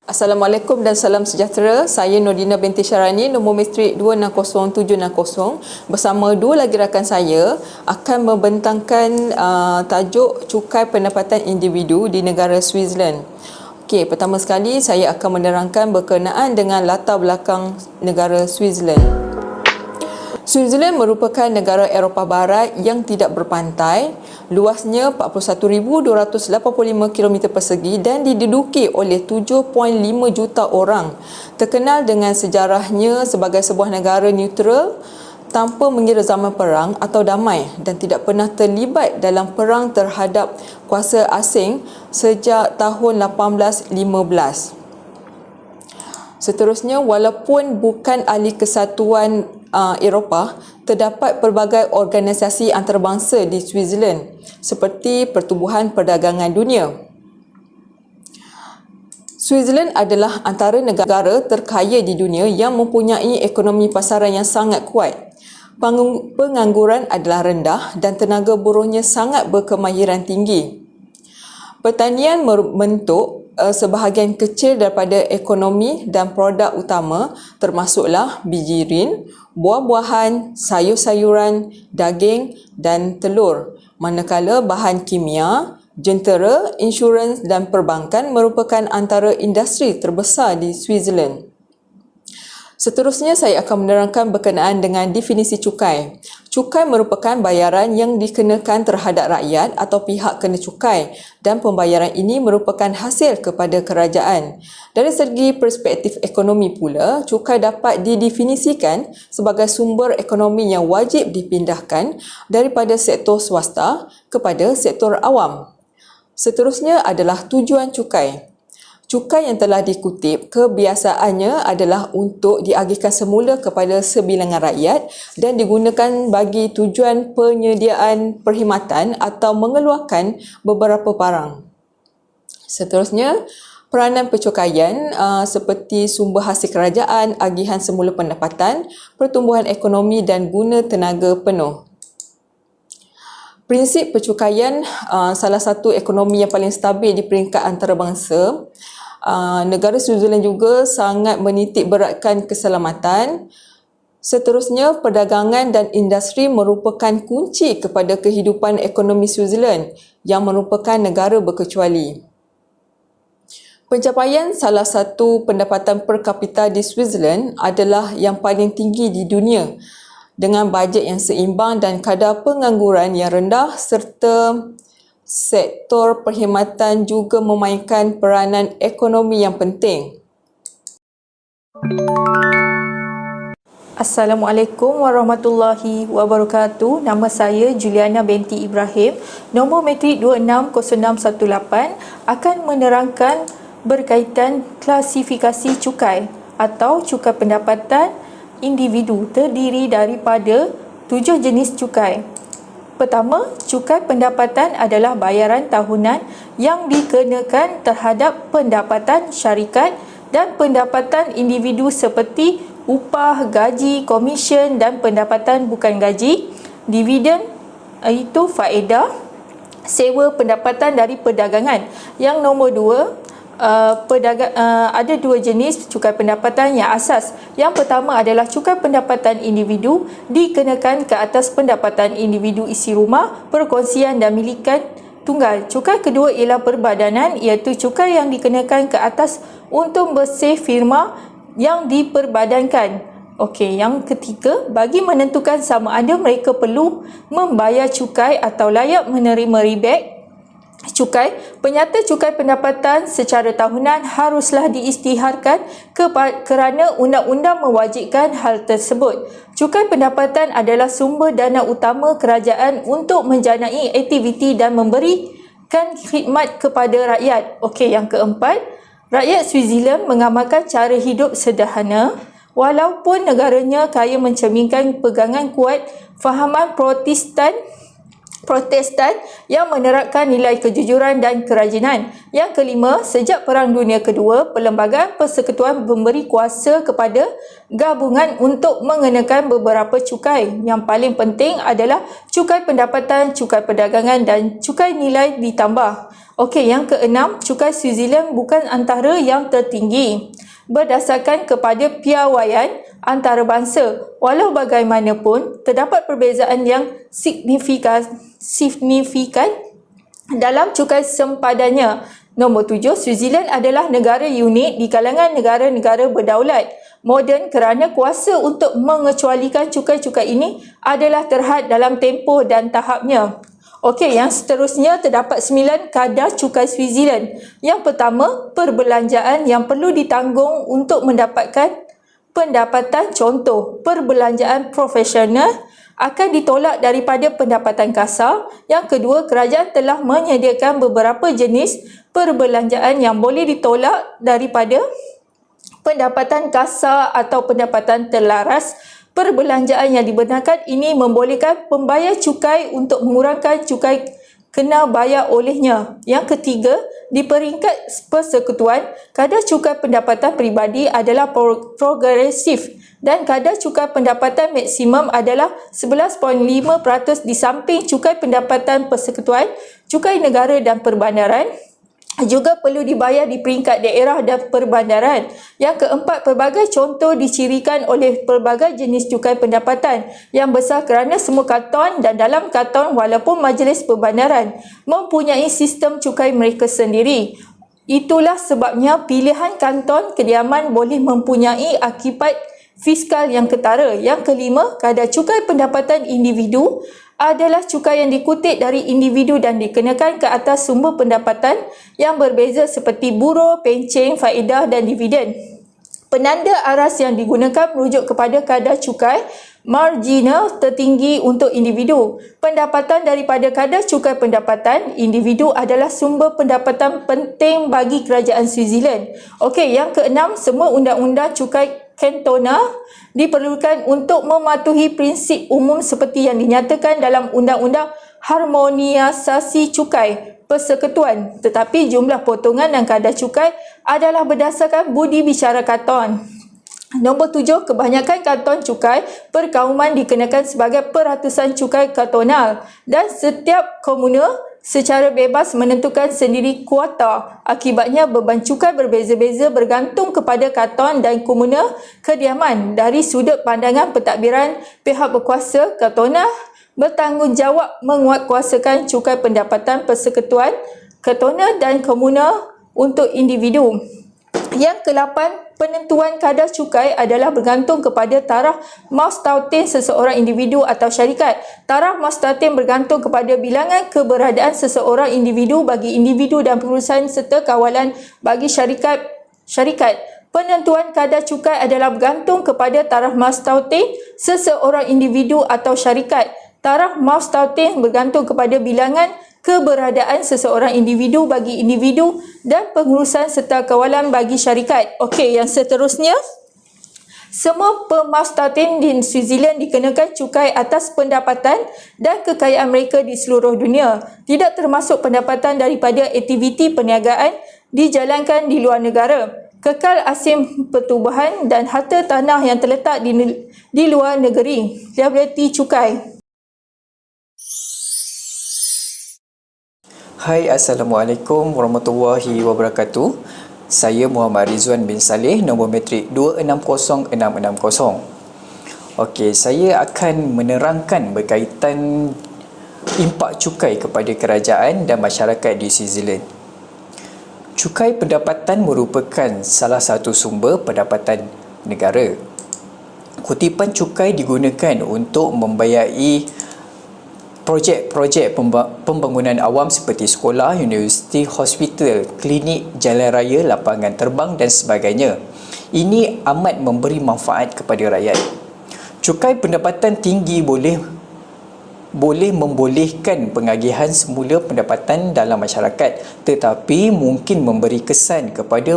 Assalamualaikum dan salam sejahtera. Saya Nordina binti Syarani, nombor matrik 260760. Bersama dua lagi rakan saya akan membentangkan tajuk cukai pendapatan individu di negara Switzerland. Okey, pertama sekali saya akan menerangkan berkenaan dengan latar belakang negara Switzerland. Switzerland merupakan negara Eropah Barat yang tidak berpantai, luasnya 41,285 km persegi dan diduduki oleh 7.5 juta orang. Terkenal dengan sejarahnya sebagai sebuah negara neutral tanpa mengira zaman perang atau damai dan tidak pernah terlibat dalam perang terhadap kuasa asing sejak tahun 1815. Seterusnya, walaupun bukan ahli kesatuan Eropah, terdapat pelbagai organisasi antarabangsa di Switzerland seperti Pertubuhan Perdagangan Dunia. Switzerland adalah antara negara terkaya di dunia yang mempunyai ekonomi pasaran yang sangat kuat. Pengangguran adalah rendah dan tenaga buruhnya sangat berkemahiran tinggi. Pertanian membentuk sebahagian kecil daripada ekonomi dan produk utama termasuklah bijirin, buah-buahan, sayur-sayuran, daging dan telur. Manakala bahan kimia, jentera, insurans dan perbankan merupakan antara industri terbesar di Switzerland. Seterusnya saya akan menerangkan berkenaan dengan definisi cukai. Cukai merupakan bayaran yang dikenakan terhadap rakyat atau pihak kena cukai dan pembayaran ini merupakan hasil kepada kerajaan. Dari segi perspektif ekonomi pula, cukai dapat didefinisikan sebagai sumber ekonomi yang wajib dipindahkan daripada sektor swasta kepada sektor awam. Seterusnya adalah tujuan cukai. Cukai yang telah dikutip kebiasaannya adalah untuk diagihkan semula kepada sebilangan rakyat dan digunakan bagi tujuan penyediaan perkhidmatan atau mengeluarkan beberapa barang. Seterusnya, peranan percukaian seperti sumber hasil kerajaan, agihan semula pendapatan, pertumbuhan ekonomi dan guna tenaga penuh. Prinsip percukaian salah satu ekonomi yang paling stabil di peringkat antarabangsa. Negara Switzerland juga sangat menitik beratkan keselamatan. Seterusnya, perdagangan dan industri merupakan kunci kepada kehidupan ekonomi Switzerland yang merupakan negara berkecuali. Pencapaian salah satu pendapatan per kapita di Switzerland adalah yang paling tinggi di dunia dengan bajet yang seimbang dan kadar pengangguran yang rendah serta sektor perkhidmatan juga memainkan peranan ekonomi yang penting. Assalamualaikum warahmatullahi wabarakatuh. Nama saya Juliana binti Ibrahim, nombor matrik 260618, akan menerangkan berkaitan klasifikasi cukai atau cukai pendapatan individu terdiri daripada 7 jenis cukai. Pertama, cukai pendapatan adalah bayaran tahunan yang dikenakan terhadap pendapatan syarikat dan pendapatan individu seperti upah, gaji, komisen dan pendapatan bukan gaji, dividen iaitu faedah, sewa pendapatan dari perdagangan. Yang nombor dua, ada dua jenis cukai pendapatan yang asas. Yang pertama adalah cukai pendapatan individu dikenakan ke atas pendapatan individu isi rumah, perkongsian dan milikan tunggal. Cukai kedua ialah perbadanan, iaitu cukai yang dikenakan ke atas untung bersih firma yang diperbadankan. Okey, yang ketiga, bagi menentukan sama ada mereka perlu membayar cukai atau layak menerima rebate cukai, penyata cukai pendapatan secara tahunan haruslah diisytiharkan kerana undang-undang mewajibkan hal tersebut. Cukai pendapatan adalah sumber dana utama kerajaan untuk menjanai aktiviti dan memberikan khidmat kepada rakyat. Okey, yang keempat, rakyat Switzerland mengamalkan cara hidup sederhana walaupun negaranya kaya mencerminkan pegangan kuat fahaman Protestan Protestan yang menerapkan nilai kejujuran dan kerajinan. Yang kelima, sejak Perang Dunia Kedua, Perlembagaan Persekutuan memberi kuasa kepada gabungan untuk mengenakan beberapa cukai. Yang paling penting adalah cukai pendapatan, cukai perdagangan dan cukai nilai ditambah. Okey, yang keenam, cukai Switzerland bukan antara yang tertinggi berdasarkan kepada piawaian antarabangsa. Walau bagaimanapun, terdapat perbezaan yang signifikan dalam cukai sempadannya. Nombor 7, Switzerland adalah negara unik di kalangan negara-negara berdaulat moden kerana kuasa untuk mengecualikan cukai-cukai ini adalah terhad dalam tempoh dan tahapnya. Okey, yang seterusnya terdapat 9 kadar cukai Switzerland. Yang pertama, perbelanjaan yang perlu ditanggung untuk mendapatkan pendapatan. Contoh, perbelanjaan profesional akan ditolak daripada pendapatan kasar. Yang kedua, kerajaan telah menyediakan beberapa jenis perbelanjaan yang boleh ditolak daripada pendapatan kasar atau pendapatan terlaras. Perbelanjaan yang dibenarkan ini membolehkan pembayar cukai untuk mengurangkan cukai kena bayar olehnya. Yang ketiga, di peringkat persekutuan, kadar cukai pendapatan peribadi adalah progresif dan kadar cukai pendapatan maksimum adalah 11.5% di samping cukai pendapatan persekutuan, cukai negara dan perbandaran juga perlu dibayar di peringkat daerah dan perbandaran. Yang keempat, pelbagai contoh dicirikan oleh pelbagai jenis cukai pendapatan yang besar kerana semua kanton dan dalam kanton walaupun majlis perbandaran mempunyai sistem cukai mereka sendiri. Itulah sebabnya pilihan kanton kediaman boleh mempunyai akibat fiskal yang ketara. Yang kelima, kadar cukai pendapatan individu adalah cukai yang dikutip dari individu dan dikenakan ke atas sumber pendapatan yang berbeza seperti buruh, pencen, faedah dan dividen. Penanda aras yang digunakan merujuk kepada kadar cukai marginal tertinggi untuk individu. Pendapatan daripada kadar cukai pendapatan individu adalah sumber pendapatan penting bagi kerajaan Switzerland. Okey, yang keenam, semua undang-undang cukai kantonal diperlukan untuk mematuhi prinsip umum seperti yang dinyatakan dalam Undang-Undang Harmonisasi Cukai Persekutuan, tetapi jumlah potongan dan kadar cukai adalah berdasarkan budi bicara kanton. Nombor 7, kebanyakan kanton cukai perkauman dikenakan sebagai peratusan cukai kantonal dan setiap komuna secara bebas menentukan sendiri kuota. Akibatnya beban cukai berbeza-beza bergantung kepada kanton dan komuna kediaman. Dari sudut pandangan pentadbiran, pihak berkuasa kantonal bertanggungjawab menguatkuasakan cukai pendapatan persekutuan, kantonal dan komuna untuk individu. Yang ke-8, penentuan kadar cukai adalah bergantung kepada taraf Maustautin seseorang individu atau syarikat. Taraf Maustautin bergantung kepada bilangan keberadaan seseorang individu bagi individu dan perusahaan serta kawalan bagi syarikat. Penentuan kadar cukai adalah bergantung kepada taraf Maustautin seseorang individu atau syarikat. Taraf Maustautin bergantung kepada bilangan keberadaan seseorang individu bagi individu dan pengurusan serta kawalan bagi syarikat. Okey, yang seterusnya, semua pemaustautin di Switzerland dikenakan cukai atas pendapatan dan kekayaan mereka di seluruh dunia, tidak termasuk pendapatan daripada aktiviti perniagaan dijalankan di luar negara, kekal asing pertubuhan dan harta tanah yang terletak di luar negeri, liability cukai. Hai, Assalamualaikum warahmatullahi wabarakatuh. Saya Muhammad Rizwan bin Saleh, nombor matrik 260660. Okey, saya akan menerangkan berkaitan impak cukai kepada kerajaan dan masyarakat di Switzerland. Cukai pendapatan merupakan salah satu sumber pendapatan negara. Kutipan cukai digunakan untuk membiayai projek-projek pembangunan awam seperti sekolah, universiti, hospital, klinik, jalan raya, lapangan terbang dan sebagainya. Ini amat memberi manfaat kepada rakyat. Cukai pendapatan tinggi boleh membolehkan pengagihan semula pendapatan dalam masyarakat, tetapi mungkin memberi kesan kepada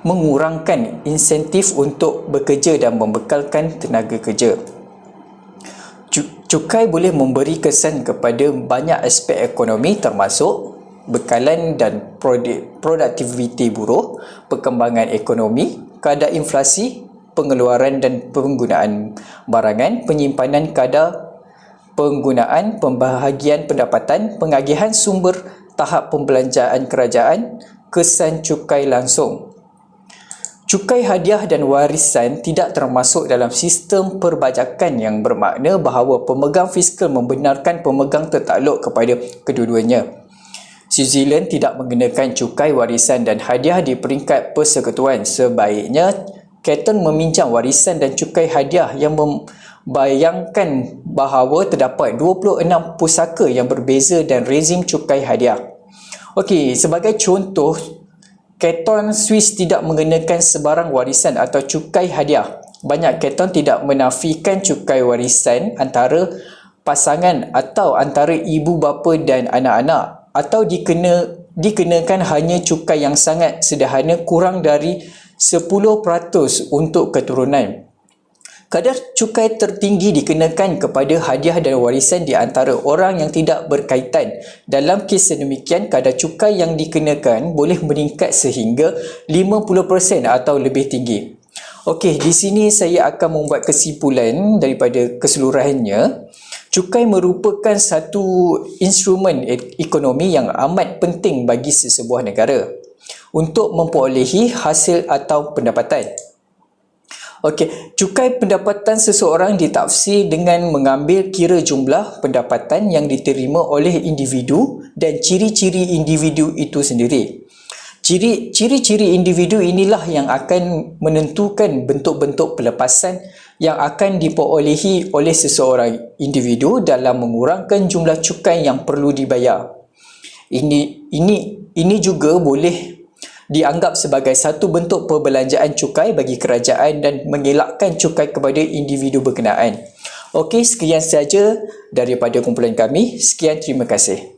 mengurangkan insentif untuk bekerja dan membekalkan tenaga kerja. Cukai boleh memberi kesan kepada banyak aspek ekonomi termasuk bekalan dan produktiviti buruh, perkembangan ekonomi, kadar inflasi, pengeluaran dan penggunaan barangan, penyimpanan kadar penggunaan, pembahagian pendapatan, pengagihan sumber, tahap pembelanjaan kerajaan, kesan cukai langsung. Cukai hadiah dan warisan tidak termasuk dalam sistem perbajakan yang bermakna bahawa pemegang fiskal membenarkan pemegang tertakluk kepada kedua-duanya. New Zealand tidak mengenakan cukai warisan dan hadiah di peringkat persekutuan. Sebaiknya, Caton meminjam warisan dan cukai hadiah yang membayangkan bahawa terdapat 26 pusaka yang berbeza dan rezim cukai hadiah. Okey, sebagai contoh, Canton Swiss tidak mengenakan sebarang warisan atau cukai hadiah. Banyak kanton tidak menafikan cukai warisan antara pasangan atau antara ibu bapa dan anak-anak, atau dikenakan hanya cukai yang sangat sederhana kurang dari 10% untuk keturunan. Kadar cukai tertinggi dikenakan kepada hadiah dan warisan di antara orang yang tidak berkaitan. Dalam kes sedemikian, kadar cukai yang dikenakan boleh meningkat sehingga 50% atau lebih tinggi. Okey, di sini saya akan membuat kesimpulan daripada keseluruhannya. Cukai merupakan satu instrumen ekonomi yang amat penting bagi sesebuah negara untuk memperolehi hasil atau pendapatan. Okey, cukai pendapatan seseorang ditafsir dengan mengambil kira jumlah pendapatan yang diterima oleh individu dan ciri-ciri individu itu sendiri. Ciri-ciri individu inilah yang akan menentukan bentuk-bentuk pelepasan yang akan diperolehi oleh seseorang individu dalam mengurangkan jumlah cukai yang perlu dibayar. Ini juga boleh dianggap sebagai satu bentuk perbelanjaan cukai bagi kerajaan dan mengelakkan cukai kepada individu berkenaan. Okey, sekian saja daripada kumpulan kami. Sekian, terima kasih.